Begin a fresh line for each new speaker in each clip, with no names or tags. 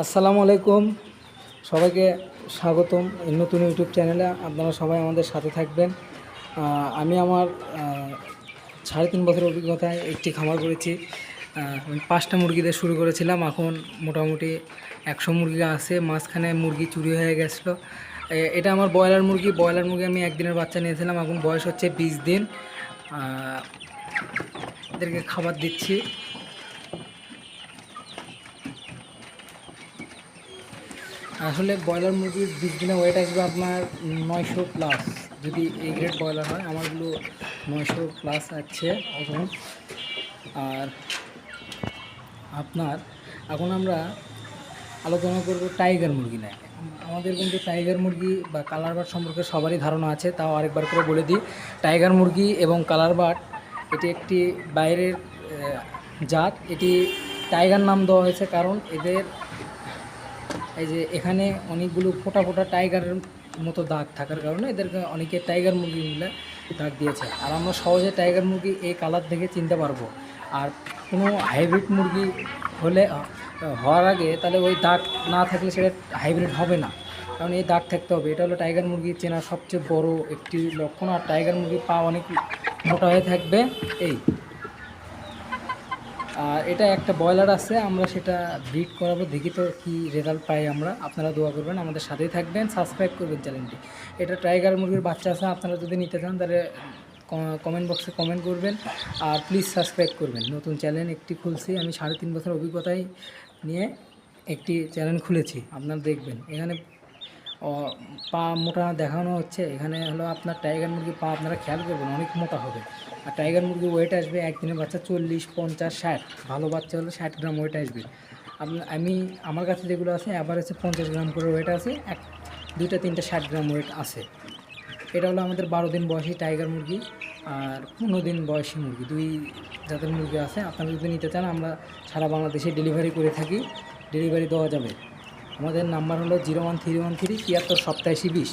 আসসালামু আলাইকুম, সবাইকে স্বাগতম এই নতুন ইউটিউব চ্যানেলে। আপনারা সবাই আমাদের সাথে থাকবেন। আমি আমার 3.5 বছরের অভিজ্ঞতায় একটি খামার করেছি। আমি 5টা মুরগি দিয়ে শুরু করেছিলাম, এখন মোটামুটি 100 মুরগি আছে। মাঝখানে মুরগি চুরি হয়ে গেছিলো। এটা আমার ব্রয়লার মুরগি। আমি একদিনের বাচ্চা নিয়েছিলাম, এখন বয়স হচ্ছে 20 দিন। এদেরকে খাবার দিচ্ছি। আসলে ব্রয়লার মুরগির 20 দিনে ওয়েট আসবে আপনার 900+। যদি এই গ্রেড ব্রয়লার হয়, আমারগুলো 900+ আছে এখন। আর আপনার এখন আমরা আলোচনা করব টাইগার মুরগি নিয়ে। আমাদের কিন্তু টাইগার মুরগি বা কালার বার্ড সম্পর্কে সবারই ধারণা আছে, তাও আরেকবার করে বলে দিই। টাইগার মুরগি এবং কালার বার্ড এটি একটি বাইরের জাত। এটি টাইগার নাম দেওয়া হয়েছে কারণ এদের এই যে এখানে অনেকগুলো ফোটা ফোটা টাইগারের মতো দাগ থাকার কারণে এদেরকে অনেকে টাইগার মুরগি মিলে দাগ দিয়েছে। আর আমরা সহজে টাইগার মুরগি এই কালার দেখে চিনতে পারবো। আর কোনো হাইব্রিড মুরগি হলে হওয়ার আগে তাহলে ওই দাগ না থাকলে সেটা হাইব্রিড হবে না, কারণ এই দাগ থাকতে হবে। এটা হলো টাইগার মুরগি চেনার সবচেয়ে বড় একটি লক্ষণ। আর টাইগার মুরগির পা অনেক মোটা হয়ে থাকবে। এই আর এটা একটা ব্রয়লার আছে, আমরা সেটা ব্রিড করাবো, দেখি তো কী রেজাল্ট পাই আমরা। আপনারা দোয়া করবেন, আমাদের সাথেই থাকবেন, সাবস্ক্রাইব করবেন চ্যানেলটি। এটা টাইগার মুরগির বাচ্চা আছে, আপনারা যদি নিতে চান তাহলে কমেন্ট বক্সে কমেন্ট করবেন। আর প্লিজ সাবস্ক্রাইব করবেন। নতুন চ্যানেল একটি খুলছি, আমি 3.5 বছর অভিজ্ঞতায় নিয়ে একটি চ্যানেল খুলেছি, আপনারা দেখবেন। এখানে পা মোটা দেখানো হচ্ছে, এখানে হলো আপনার টাইগার মুরগির পা আপনারা খেয়াল করবেন, অনেক মোটা হবে। আর টাইগার মুরগির ওয়েট আসবে একদিনের বাচ্চা 40, 50, 60। ভালো বাচ্চা হলে 60 গ্রাম ওয়েট আসবে। আমার কাছে যেগুলো আছে অ্যাভারেজে 50 গ্রাম করে ওয়েট আছে, 2টা 3টা 60 গ্রাম ওয়েট আছে। এটা হলো আমাদের 12 দিন বয়সী টাইগার মুরগি আর 15 দিন বয়সী মুরগি, দুই জাতের মুরগি আছে। আপনারা যদি নিতে চান আমরা সারা বাংলাদেশে ডেলিভারি করে থাকি, ডেলিভারি দেওয়া যাবে। আমাদের নাম্বার হলো 01313 73 87 20।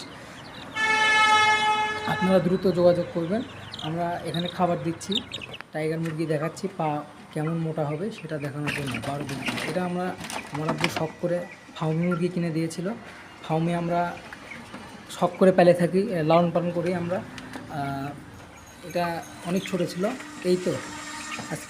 আপনারা দ্রুত যোগাযোগ করবেন। আমরা এখানে খাবার দিচ্ছি, টাইগার মুরগি দেখাচ্ছি, পা কেমন মোটা হবে সেটা দেখানোর জন্য। 12 দিন এটা আমার আব্বু শখ করে ফার্মি মুরগি কিনে দিয়েছিল। ফার্মি আমরা শখ করে পেলে থাকি, লালন পালন করি আমরা। এটা অনেক ছোটো ছিল। এই তো আজকে